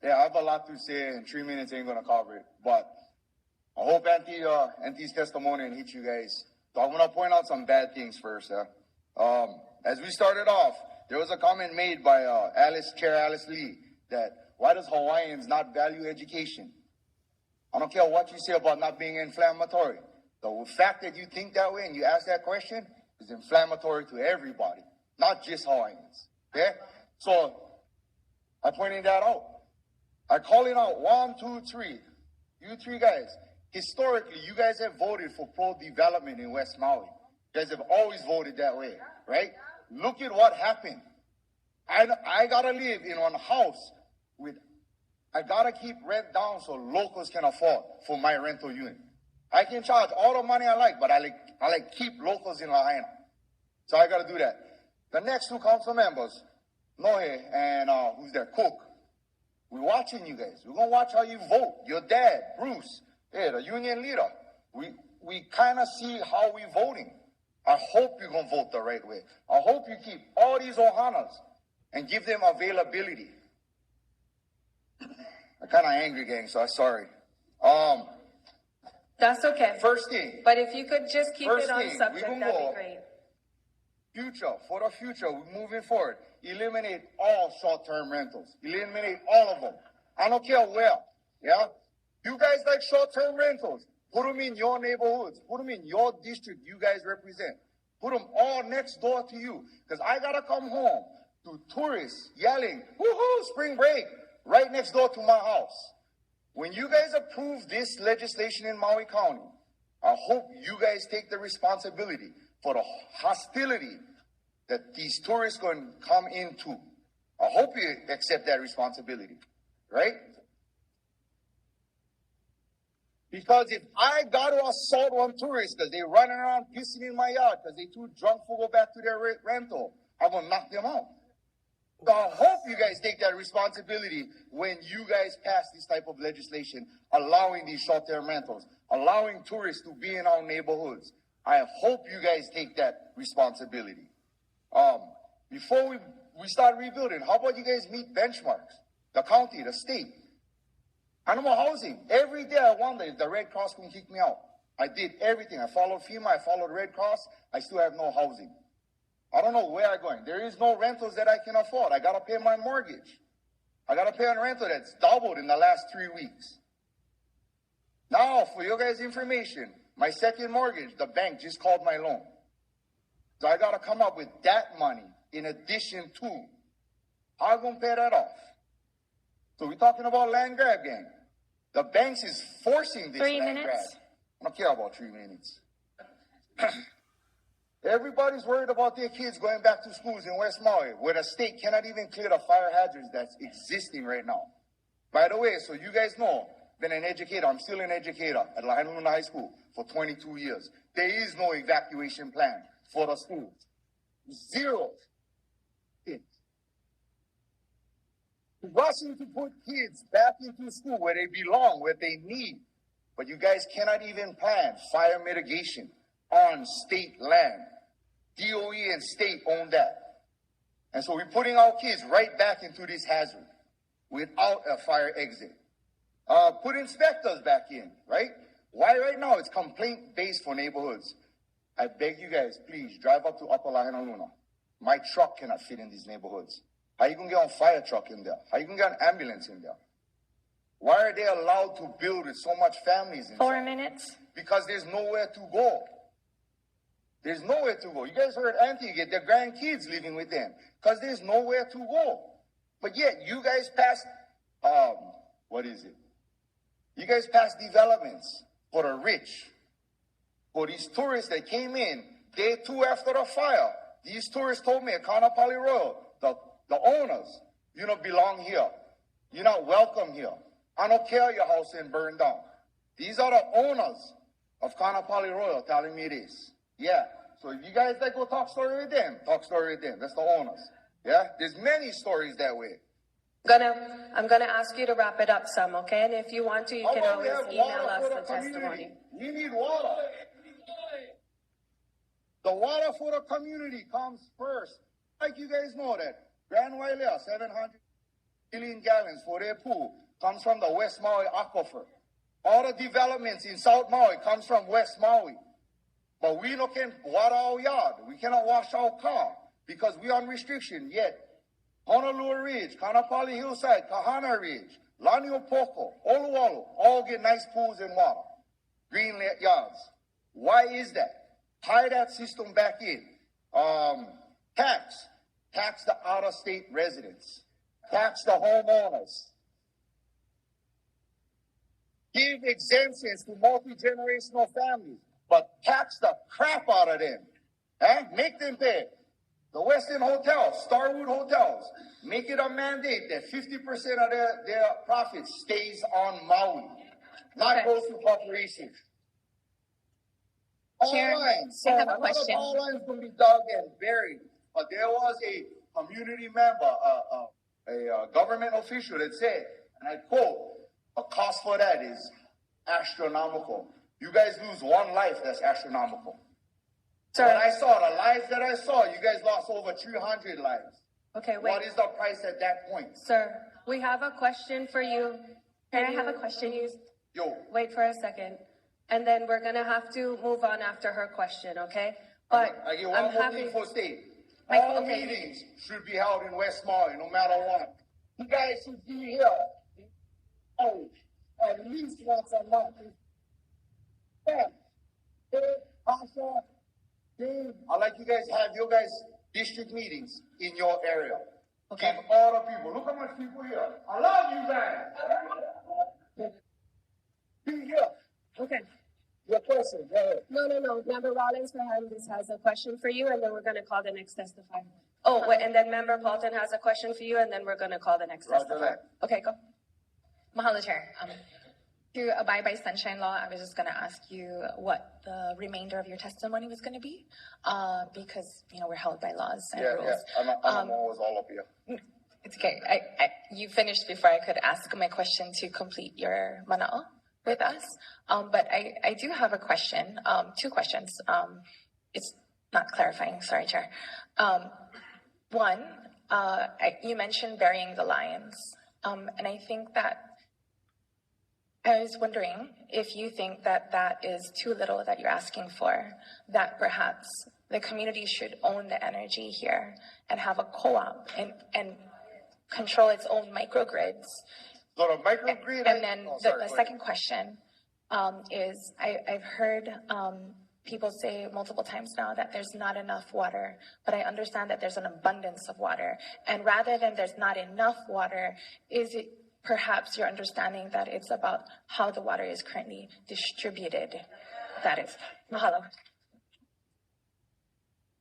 Yeah, I have a lot to say, and 3 minutes ain't gonna cover it. But I hope Auntie's testimony hit you guys. So I want to point out some bad things first. As we started off, there was a comment made by Chair Alice Lee that why does Hawaiians not value education? I don't care what you say about not being inflammatory. The fact that you think that way and you ask that question is inflammatory to everybody, not just Hawaiians. Okay? So I pointed that out. I call it out 1, 2, 3. You three guys, historically, you guys have voted for pro-development in West Maui. You guys have always voted that way, right? Look at what happened. I gotta live in one house I gotta keep rent down so locals can afford for my rental unit. I can charge all the money I like, but I keep locals in Lahaina. So I gotta do that. The next 2 council members, Noe and who's there, Cook. We're watching you guys. We're gonna watch how you vote. Your dad, Bruce, the union leader. We kind of see how we're voting. I hope you're gonna vote the right way. I hope you keep all these ohanas and give them availability. I'm kind of angry, gang, so I'm sorry. That's okay. First thing. But if you could just keep it on subject, that'd be great. For the future, we're moving forward. Eliminate all short-term rentals. Eliminate all of them. I don't care where. Yeah? You guys like short-term rentals. Put them in your neighborhoods. Put them in your district you guys represent. Put them all next door to you. Because I got to come home to tourists yelling, woohoo, spring break, right next door to my house. When you guys approve this legislation in Maui County, I hope you guys take the responsibility for the hostility that these tourists going to come into. I hope you accept that responsibility, right? Because if I got to assault one tourist because they running around pissing in my yard because they too drunk to go back to their rental, I'm going to knock them out. So I hope you guys take that responsibility when you guys pass this type of legislation, allowing these short-term rentals, allowing tourists to be in our neighborhoods. I hope you guys take that responsibility. Before we start rebuilding, how about you guys meet benchmarks? The county, the state. Animal housing. Every day I wonder if the Red Cross can kick me out. I did everything. I followed FEMA, I followed Red Cross. I still have no housing. I don't know where I'm going. There is no rentals that I can afford. I got to pay my mortgage. I got to pay a rental that's doubled in the last 3 weeks. Now, for your guys' information, my second mortgage, the bank just called my loan. So I got to come up with that money in addition to. How am I going to pay that off? So we're talking about land grab, gang. The banks is forcing this land grab. I don't care about 3 minutes. Everybody's worried about their kids going back to schools in West Maui, where the state cannot even clear the fire hazards that's existing right now. By the way, so you guys know, been an educator. I'm still an educator at Lahaina High School for 22 years. There is no evacuation plan for the schools. Zero. Rushing to put kids back into school where they belong, where they need. But you guys cannot even plan fire mitigation on state land. DOE and state own that. And so we're putting our kids right back into this hazard without a fire exit. Put inspectors back in, right? Why right now it's complaint-based for neighborhoods. I beg you guys, please, drive up to Upper Lahaina Luna. My truck cannot fit in these neighborhoods. How you gonna get a fire truck in there? How you gonna get an ambulance in there? Why are they allowed to build with so much families in 4 minutes. Because there's nowhere to go. There's nowhere to go. You guys heard Auntie get their grandkids living with them because there's nowhere to go. But yet you guys passed, what is it? You guys passed developments for the rich. For these tourists that came in day 2 after the fire. These tourists told me at Kaanapali Royal, the owners, you don't belong here. You're not welcome here. I don't care your house ain't burned down. These are the owners of Kaanapali Royal telling me this. Yeah. So if you guys like go talk story with them, talk story with them. That's the owners. Yeah. There's many stories that way. I'm gonna ask you to wrap it up some, okay? And if you want to, you can always email us the testimony. We need water. The water for the community comes first. Like you guys know that. Grand Wailea, 700. million gallons for their pool comes from the West Maui aquifer. All the developments in South Maui comes from West Maui. But we don't can water our yard. We cannot wash our car because we on restriction. Yet, Honolulu Ridge, Kanapali Hillside, Kahana Ridge, Laniopoko, Oluwalu, all get nice pools and water. Green yards. Why is that? Tie that system back in. Tax the out-of-state residents. Tax the homeowners. Give exemptions to multi-generational families, but tax the crap out of them. Make them pay. The Westin hotels, Starwood hotels, make it a mandate that 50% of their profits stays on Maui, not goes to corporations. Chair, I have a question. All lines can be dug and buried, but there was a community member, a government official that said, and I quote, "The cost for that is astronomical. You guys lose one life, that's astronomical." Sir. When I saw the lives that I saw, you guys lost over 300 lives. Okay, wait. What is the price at that point? Sir, we have a question for you. Can I have a question? Yo, Wait for a second. And then we're going to have to move on after her question, okay? But I get I'm one more happy. thing for state. Mike, All okay. meetings should be held in West Maui, no matter what. You guys should be here. Oh, at least once a month. Yeah. Pasha, Dave, I'd like you guys have your guys' district meetings in your area. Okay. Give all the people. Look how much people here. I love you guys. Be here. Okay. Your question, go ahead. No. Member Rollins Fernandez has a question for you, and then we're going to call the next testifier. Oh, wait, and then Member Paulton has a question for you, and then we're going to call the next Roger testifier. that. Okay, go. Mahalo, Chair. To abide by Sunshine Law, I was just going to ask you what the remainder of your testimony was going to be, because, we're held by laws and Yeah, rules. I'm always all up here. It's okay. You finished before I could ask my question to complete your mana'o with us. But I do have a question, two questions. It's not clarifying, sorry, Chair. One, you mentioned burying the lions. And I think that I was wondering if you think that that is too little that you're asking for, that perhaps the community should own the energy here and have a co-op and control its own microgrids. So the microgrid. And then the second question is I've heard people say multiple times now that there's not enough water, but I understand that there's an abundance of water. And rather than there's not enough water, is it perhaps your understanding that it's about how the water is currently distributed? That is. Mahalo.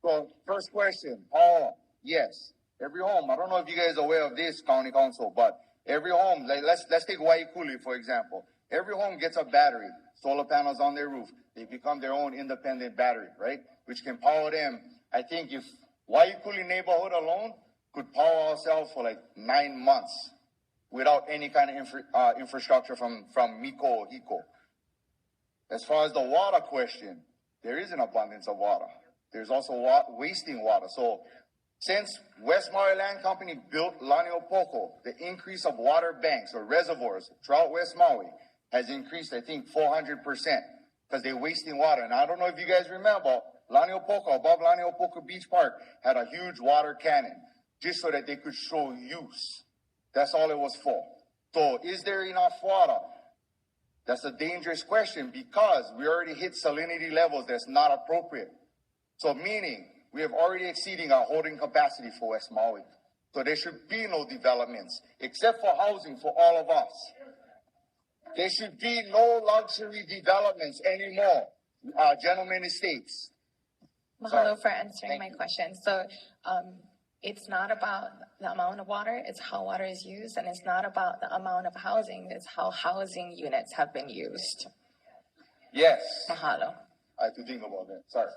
So first question, home, yes. Every home, I don't know if you guys are aware of this, County Council, but every home, like let's take Waiikuli, for example. Every home gets a battery, solar panels on their roof. They become their own independent battery, right? Which can power them. I think if Waiikuli neighborhood alone could power ourselves for like 9 months without any kind of infrastructure from Miko or Hiko. As far as the water question, there is an abundance of water. There's also wasting water. So since West Maui Land Company built Laniopoko, the increase of water banks or reservoirs throughout West Maui has increased, I think, 400% because they're wasting water. And I don't know if you guys remember, Laniopoko, above Laniopoko Beach Park, had a huge water cannon just so that they could show use. That's all it was for. So is there enough water? That's a dangerous question because we already hit salinity levels that's not appropriate. So meaning we have already exceeding our holding capacity for West Maui. So there should be no developments except for housing for all of us. There should be no luxury developments anymore. Gentlemen estates. Mahalo for answering my question. So it's not about the amount of water, it's how water is used, and it's not about the amount of housing, it's how housing units have been used. Yes. Mahalo. I have to think about that. Sorry.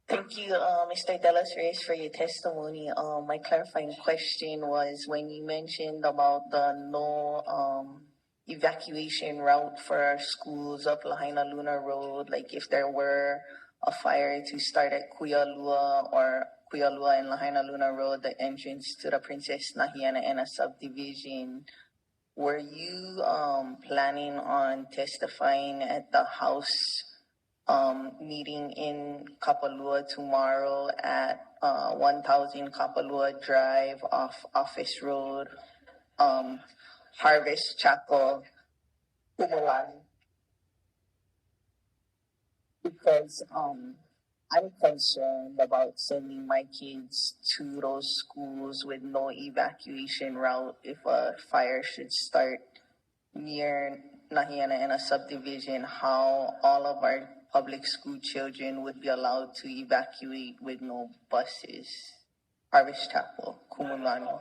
Thank you, Mr. De Los Reyes, for your testimony. My clarifying question was when you mentioned about the no evacuation route for schools up Lahaina Luna Road, like if there were a fire to start at Kuialua or Puyalua and Lahaina Luna Road, the entrance to the Princess Nahiana subdivision. Were you planning on testifying at the House meeting in Kapalua tomorrow at 1000 Kapalua Drive off Office Road, Harvest Chapel, Kumulani? Because I'm concerned about sending my kids to those schools with no evacuation route if a fire should start near Nahiana and a subdivision, how all of our public school children would be allowed to evacuate with no buses. Harvest Chapel, Kumulani,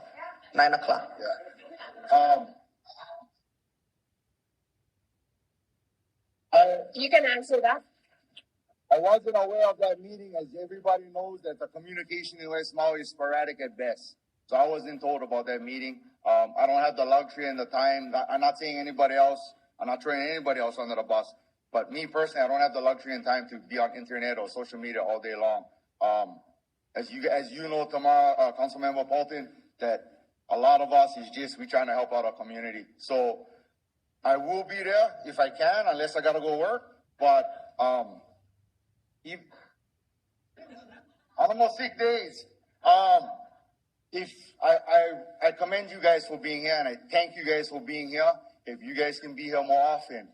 9 o'clock. Yeah. You can answer that. I wasn't aware of that meeting, as everybody knows that the communication in West Maui is sporadic at best. So I wasn't told about that meeting. I don't have the luxury and the time. I'm not saying anybody else. I'm not throwing anybody else under the bus. But me personally, I don't have the luxury and time to be on internet or social media all day long. As you know, tomorrow, Councilmember Paulton, that a lot of us is just we trying to help out our community. So I will be there if I can, unless I gotta go work. But if almost 6 days. If I commend you guys for being here, and I thank you guys for being here. If you guys can be here more often,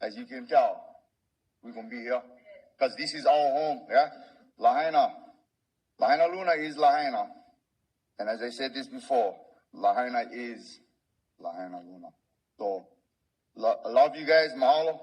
as you can tell, we're gonna be here because this is our home. Yeah, Lahaina Luna is Lahaina, and as I said this before, Lahaina is Lahaina Luna. So love you guys, mahalo.